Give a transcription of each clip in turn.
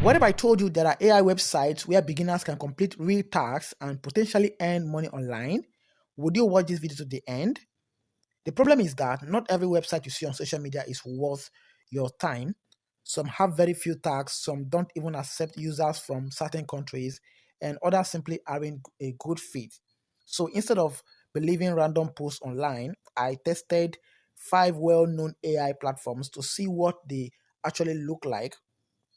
What if I told you there are AI websites where beginners can complete real tasks and potentially earn money online? Would you watch this video to the end? The problem is that not every website you see on social media is worth your time. Some have very few tags, some don't even accept users from certain countries, and others simply aren't a good fit. So instead of believing random posts online, I tested 5 well-known AI platforms to see what they actually look like,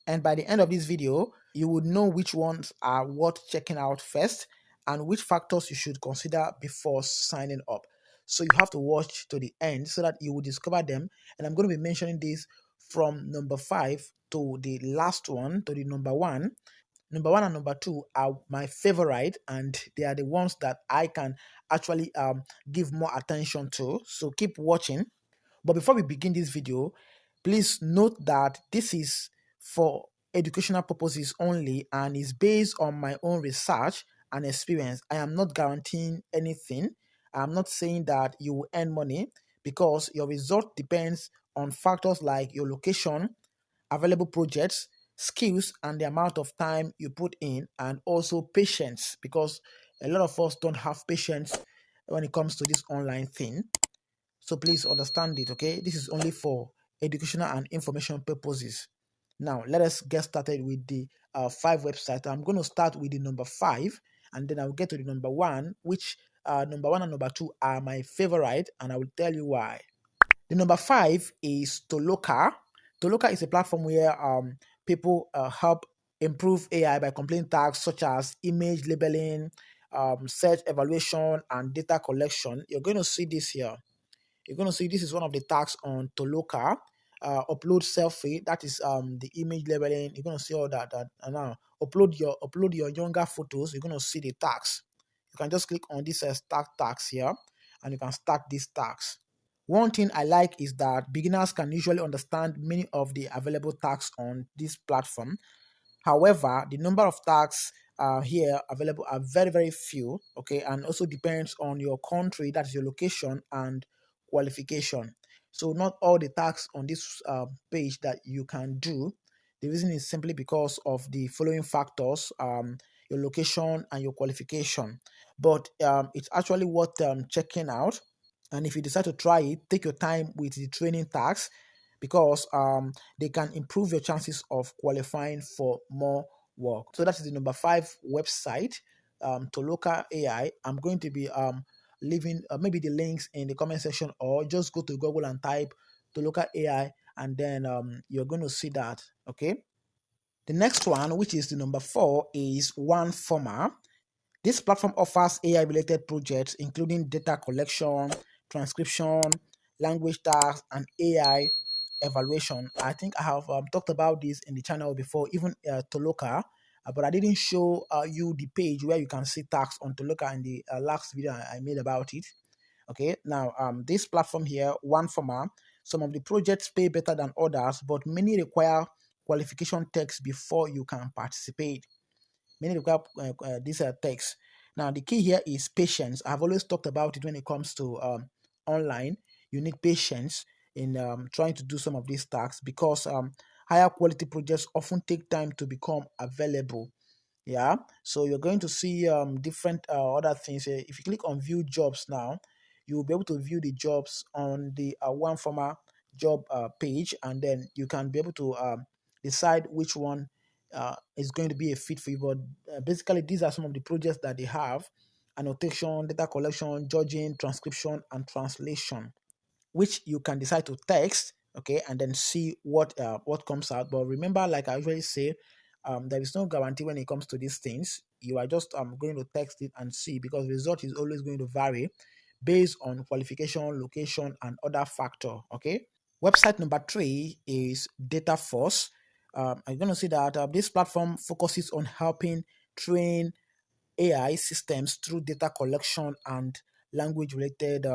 and by the end of this video, you would know which ones are worth checking out first and which factors you should consider before signing up. So you have to watch to the end so that you will discover them. And I'm going to be mentioning this from number 5 to the last one, to the number 1. Number 1 and number 2 are my favorite, and they are the ones that I can actually give more attention to. So keep watching. But before we begin this video, please note that this is for educational purposes only and is based on my own research and experience. I am not guaranteeing anything. I'm not saying that you will earn money, because your result depends on factors like your location, available projects, skills, and the amount of time you put in, and also patience, because a lot of us don't have patience when it comes to this online thing. So please understand it, okay? This is only for educational and information purposes. Now, let us get started with the 5 websites. I'm going to start with the number 5, and then I'll get to the number 1, which number 1 and number 2 are my favorite, and I will tell you why. The number 5 is Toloka. Toloka is a platform where people help improve AI by completing tasks such as image labeling, search evaluation, and data collection. You're going to see this here. You're going to see this is one of the tags on Toloka. Upload selfie, that is the image labeling. You're going to see all that. And now upload your younger photos. You're going to see the tags. You can just click on this start tags here, and you can start these tags. One thing I like is that beginners can usually understand many of the available tags on this platform. However, the number of tags here available are very few, okay, and also depends on your country, that's your location and qualification. So not all the tags on this page that you can do. The reason is simply because of the following factors: your location and your qualification. But it's actually worth checking out. And if you decide to try it, take your time with the training tags, because they can improve your chances of qualifying for more work. So that is the number 5 website, Toloka AI. I'm going to be leaving maybe the links in the comment section, or just go to Google and type Toloka AI, and then you're going to see that. Okay. The next one, which is the number 4, is OneFormer. This platform offers AI-related projects including data collection, transcription, language tasks, and AI evaluation. I think I have talked about this in the channel before, even Toloka, but I didn't show you the page where you can see tasks on Toloka in the last video I made about it. Okay, now this platform here, OneFormer, some of the projects pay better than others, but many require qualification tests before you can participate. Many require these text. Now, the key here is patience. I've always talked about it when it comes to online. You need patience in trying to do some of these tasks, because higher quality projects often take time to become available. Yeah, so you're going to see different other things. If you click on view jobs now, you will be able to view the jobs on the OneFormer job page, and then you can be able to decide which one is going to be a fit for you. But basically, these are some of the projects that they have: annotation, data collection, judging, transcription, and translation, which you can decide to text, okay, and then see what comes out. But remember, like I usually say, there is no guarantee when it comes to these things. You are just going to text it and see, because the result is always going to vary based on qualification, location, and other factor. Okay. Website number 3 is DataForce. I'm going to see that this platform focuses on helping train AI systems through data collection and language related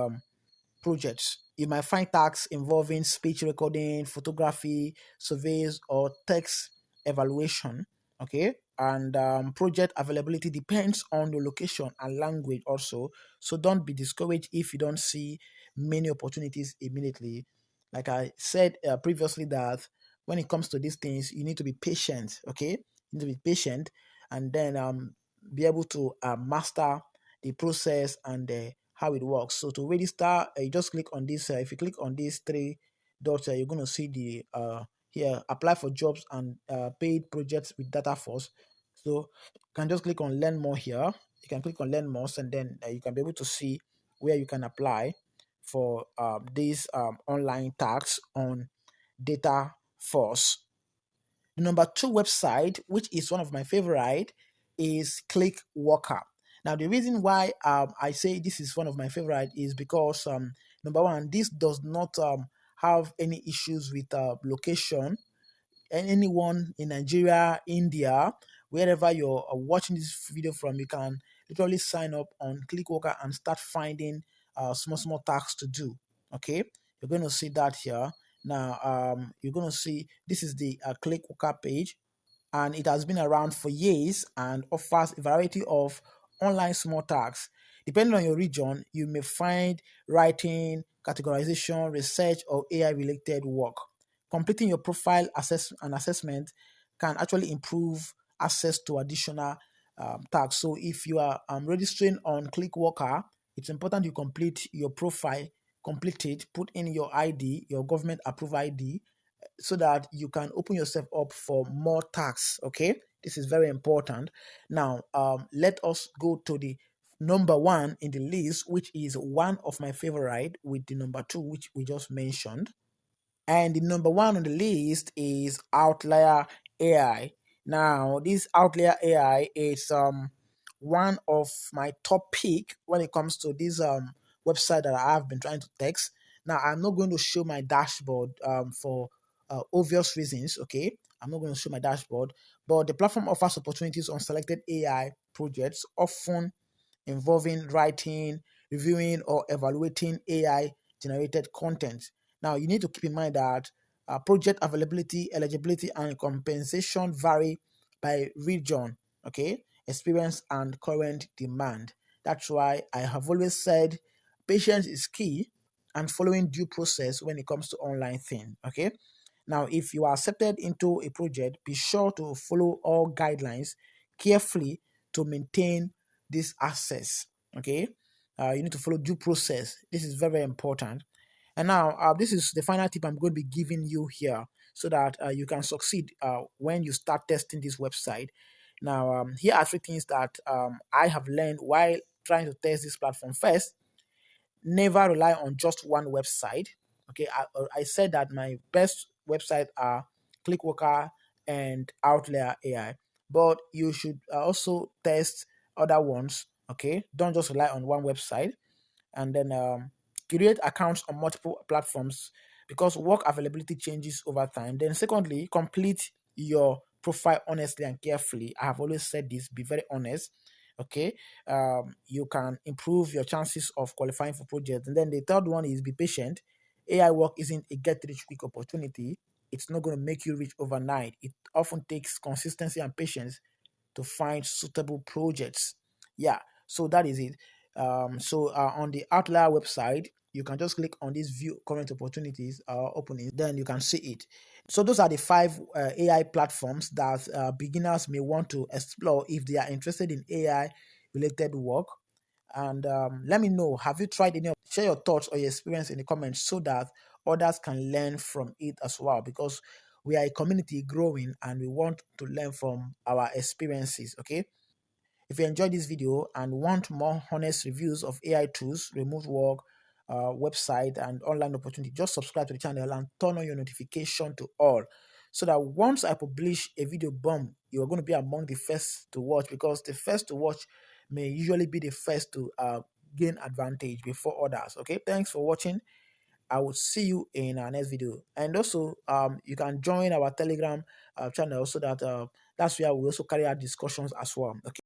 projects. You might find tasks involving speech recording, photography, surveys, or text evaluation. Okay, and project availability depends on the location and language also. So don't be discouraged if you don't see many opportunities immediately. Like I said previously, that when it comes to these things, you need to be patient. Okay, you need to be patient, and then be able to master the process and how it works. So to register, you just click on this. If you click on these three dots, you're going to see the here apply for jobs and paid projects with Dataforce. So you can just click on learn more here. You can click on learn more, and then you can be able to see where you can apply for these online tasks on Dataforce. The number two website, which is one of my favorite, is ClickWalker. Now, the reason why I say this is one of my favorite is because number one, this does not have any issues with location. Anyone in Nigeria, India, wherever you're watching this video from, you can literally sign up on ClickWalker and start finding small tasks to do. Okay, you're going to see that here. Now, you're going to see this is the ClickWalker page, and it has been around for years and offers a variety of online small tasks. Depending on your region, you may find writing, categorization, research, or AI related work. Completing your profile assessment can actually improve access to additional tasks. So, if you are registering on ClickWalker, it's important you complete your profile, complete it, put in your ID, your government approved ID, so that you can open yourself up for more tasks. Okay, this is very important. Now let us go to the number one in the list, which is one of my favorite, with the number two, which we just mentioned. And the number one on the list is Outlier AI. Now, this Outlier AI is one of my top pick when it comes to this website that I have been trying to text. Now, I'm not going to show my dashboard for obvious reasons. Okay, I'm not going to show my dashboard, but the platform offers opportunities on selected AI projects, often involving writing, reviewing, or evaluating AI generated content. Now, you need to keep in mind that project availability, eligibility, and compensation vary by region, okay, experience, and current demand. That's why I have always said patience is key and following due process when it comes to online thing, okay? Now, if you are accepted into a project, be sure to follow all guidelines carefully to maintain this access. Okay, you need to follow due process. This is very important. And now, this is the final tip I'm going to be giving you here, so that you can succeed when you start testing this website. Now, here are three things that I have learned while trying to test this platform. First, never rely on just one website. Okay, I said that my best website are ClickWalker and Outlier AI, but you should also test other ones. Okay, don't just rely on one website, and then create accounts on multiple platforms because work availability changes over time. Then, secondly, complete your profile honestly and carefully. I have always said this: be very honest. Okay, you can improve your chances of qualifying for projects. And then the third one is be patient. AI work isn't a get rich quick opportunity. It's not going to make you rich overnight. It often takes consistency and patience to find suitable projects. Yeah, so that is it. On the Outlier website, you can just click on this view current opportunities openings, then you can see it. So those are the five AI platforms that beginners may want to explore if they are interested in AI related work. And let me know, have you tried any of, share your thoughts or your experience in the comments so that others can learn from it as well, because we are a community growing and we want to learn from our experiences. Okay, if you enjoyed this video and want more honest reviews of AI tools, remote work, website, and online opportunity, just subscribe to the channel and turn on your notification to all, so that once I publish a video, boom, you are going to be among the first to watch, because the first to watch may usually be the first to gain advantage before others. Okay, thanks for watching. I will see you in our next video. And also, you can join our Telegram channel, so that that's where we also carry out discussions as well. Okay.